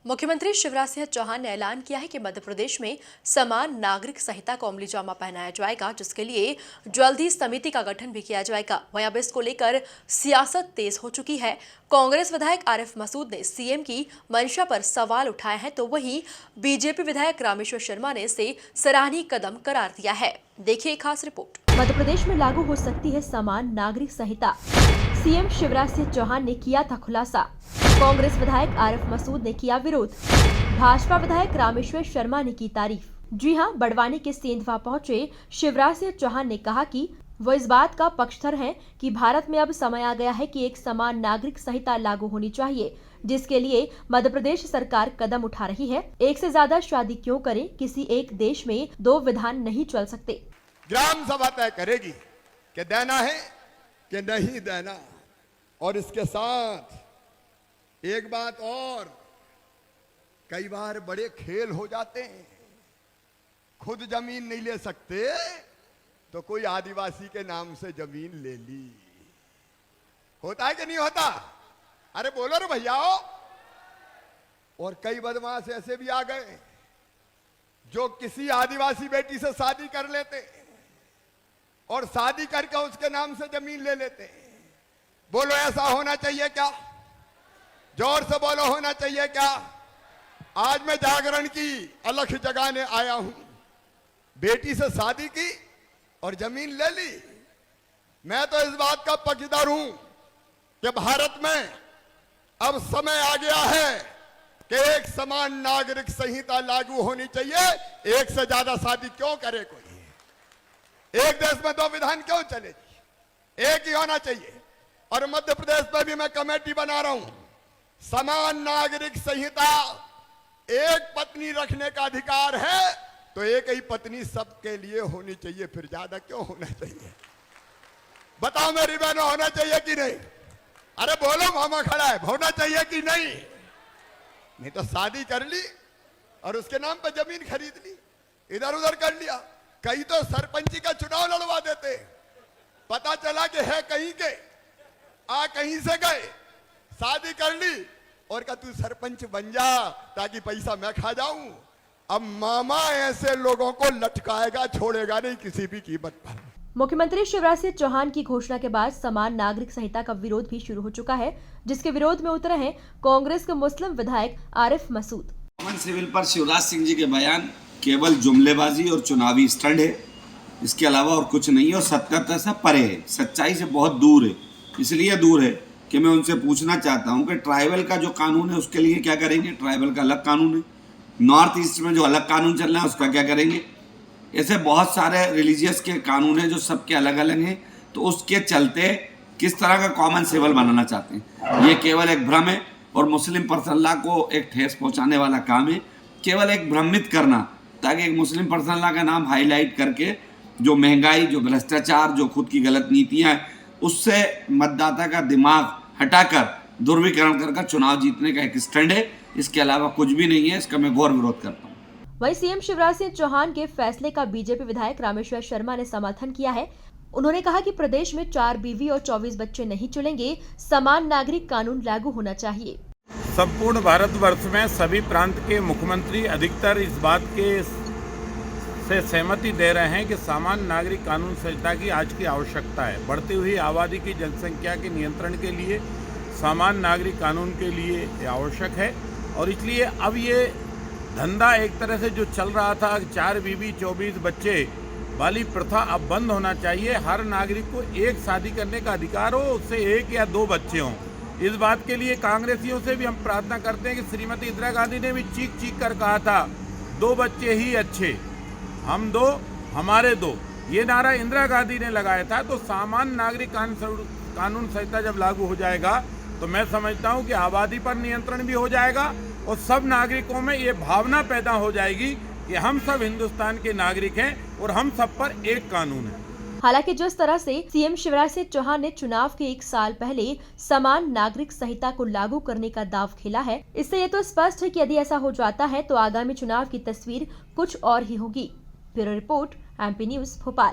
मुख्यमंत्री शिवराज सिंह चौहान ने ऐलान किया है कि मध्य प्रदेश में समान नागरिक संहिता को अमली जामा पहनाया जाएगा, जिसके लिए जल्द ही समिति का गठन भी किया जाएगा। वहीं अब इसको लेकर सियासत तेज हो चुकी है। कांग्रेस विधायक आरिफ मसूद ने सीएम की मंशा पर सवाल उठाए हैं, तो वहीं बीजेपी विधायक रामेश्वर शर्मा ने इसे सराहनीय कदम करार दिया है। देखिए खास रिपोर्ट। मध्य प्रदेश में लागू हो सकती है समान नागरिक संहिता, सीएम शिवराज सिंह चौहान ने किया था खुलासा। कांग्रेस विधायक आरिफ मसूद ने किया विरोध। भाजपा विधायक रामेश्वर शर्मा ने की तारीफ। जी हां, बड़वानी के सेंधवा पहुंचे शिवराज सिंह चौहान ने कहा कि वो इस बात का पक्षधर हैं कि भारत में अब समय आ गया है कि एक समान नागरिक संहिता लागू होनी चाहिए, जिसके लिए मध्य प्रदेश सरकार कदम उठा रही है। एक से ज्यादा शादी क्यों करें, किसी एक देश में दो विधान नहीं चल सकते। ग्राम सभा तय करेगी कि देना है कि नहीं देना। और इसके साथ एक बात और, कई बार बड़े खेल हो जाते हैं, खुद जमीन नहीं ले सकते तो कोई आदिवासी के नाम से जमीन ले ली। होता है कि नहीं होता? अरे बोलो रे भैया। और कई बदमाश ऐसे भी आ गए जो किसी आदिवासी बेटी से शादी कर लेते और शादी करके उसके नाम से जमीन ले लेते। बोलो ऐसा होना चाहिए क्या? जोर से बोलो, होना चाहिए क्या? आज मैं जागरण की अलख जगाने आया हूं। बेटी से शादी की और जमीन ले ली। मैं तो इस बात का पक्षधर हूं कि भारत में अब समय आ गया है कि एक समान नागरिक संहिता लागू होनी चाहिए। एक से ज्यादा शादी क्यों करे कोई? एक देश में दो विधान क्यों चलेगी? एक ही होना चाहिए। और मध्य प्रदेश में भी मैं कमेटी बना रहा हूं। समान नागरिक संहिता, एक पत्नी रखने का अधिकार है तो एक ही पत्नी सबके लिए होनी चाहिए। फिर ज्यादा क्यों होना चाहिए? बताओ मेरी बहनों, होना चाहिए कि नहीं? अरे बोलो, मामा खड़ा है, होना चाहिए कि नहीं? नहीं तो शादी कर ली और उसके नाम पर जमीन खरीद ली, इधर उधर कर लिया। कई तो सरपंची का चुनाव लड़वा देते, पता चला कि है कहीं के, कहीं से गए, शादी कर ली और कहा तू सरपंच बन जा ताकि पैसा मैं खा जाऊं। अब मामा ऐसे लोगों को लटकाएगा, छोड़ेगा नहीं किसी भी कीमत पर। मुख्यमंत्री शिवराज सिंह चौहान की घोषणा के बाद समान नागरिक संहिता का विरोध भी शुरू हो चुका है, जिसके विरोध में उतरे हैं कांग्रेस के मुस्लिम विधायक आरिफ मसूद। कॉमन सिविल पर शिवराज सिंह जी के बयान केवल जुमलेबाजी और चुनावी स्टंट है, इसके अलावा और कुछ नहीं है और सत्यता से परे है, सच्चाई से बहुत दूर है। इसलिए दूर है कि मैं उनसे पूछना चाहता हूं कि ट्राइबल का जो कानून है उसके लिए क्या करेंगे? ट्राइबल का अलग कानून है। नॉर्थ ईस्ट में जो अलग कानून चल रहा है उसका क्या करेंगे? ऐसे बहुत सारे रिलीजियस के कानून हैं जो सबके अलग अलग हैं। तो उसके चलते किस तरह का कॉमन सिविल बनाना चाहते हैं? ये केवल एक भ्रम है और मुस्लिम पर्सनल लॉ को एक ठेस पहुंचाने वाला काम है। केवल एक भ्रमित करना ताकि एक मुस्लिम पर्सनल लॉ का नाम हाईलाइट करके जो महंगाई, जो भ्रष्टाचार, जो खुद की गलत नीतियाँ हैं, उससे मतदाता का दिमाग हटाकर ध्रुवीकरण कर चुनाव जीतने का एक स्टैंड है। इसके अलावा कुछ भी नहीं है। इसका मैं घोर विरोध करता हूँ। वहीं सीएम शिवराज सिंह चौहान के फैसले का बीजेपी विधायक रामेश्वर शर्मा ने समर्थन किया है। उन्होंने कहा कि प्रदेश में 4 बीवी और 24 बच्चे नहीं चलेंगे, समान नागरिक कानून लागू होना चाहिए। संपूर्ण भारतवर्ष में सभी प्रांत के मुख्यमंत्री अधिकतर इस बात के से सहमति दे रहे हैं कि समान नागरिक कानून संहिता की आज की आवश्यकता है। बढ़ती हुई आबादी की जनसंख्या के नियंत्रण के लिए समान नागरिक कानून के लिए आवश्यक है। और इसलिए अब ये धंधा एक तरह से जो चल रहा था 4 बीवी 24 बच्चे वाली प्रथा अब बंद होना चाहिए। हर नागरिक को एक शादी करने का अधिकार हो, उससे 1 या 2 बच्चे हों। इस बात के लिए कांग्रेसियों से भी हम प्रार्थना करते हैं कि श्रीमती इंदिरा गांधी ने भी चीख चीख कर कहा था 2 बच्चे ही अच्छे, हम 2 हमारे 2, ये नारा इंदिरा गांधी ने लगाया था। तो समान नागरिक कानून संहिता जब लागू हो जाएगा तो मैं समझता हूं कि आबादी पर नियंत्रण भी हो जाएगा और सब नागरिकों में ये भावना पैदा हो जाएगी कि हम सब हिंदुस्तान के नागरिक हैं और हम सब पर एक कानून है। हालांकि जिस तरह से सीएम शिवराज सिंह चौहान ने चुनाव के 1 साल पहले समान नागरिक संहिता को लागू करने का दाव खेला है, इससे ये तो स्पष्ट है कि यदि ऐसा हो जाता है तो आगामी चुनाव की तस्वीर कुछ और ही होगी। Bureau report, MP news, Bhopal.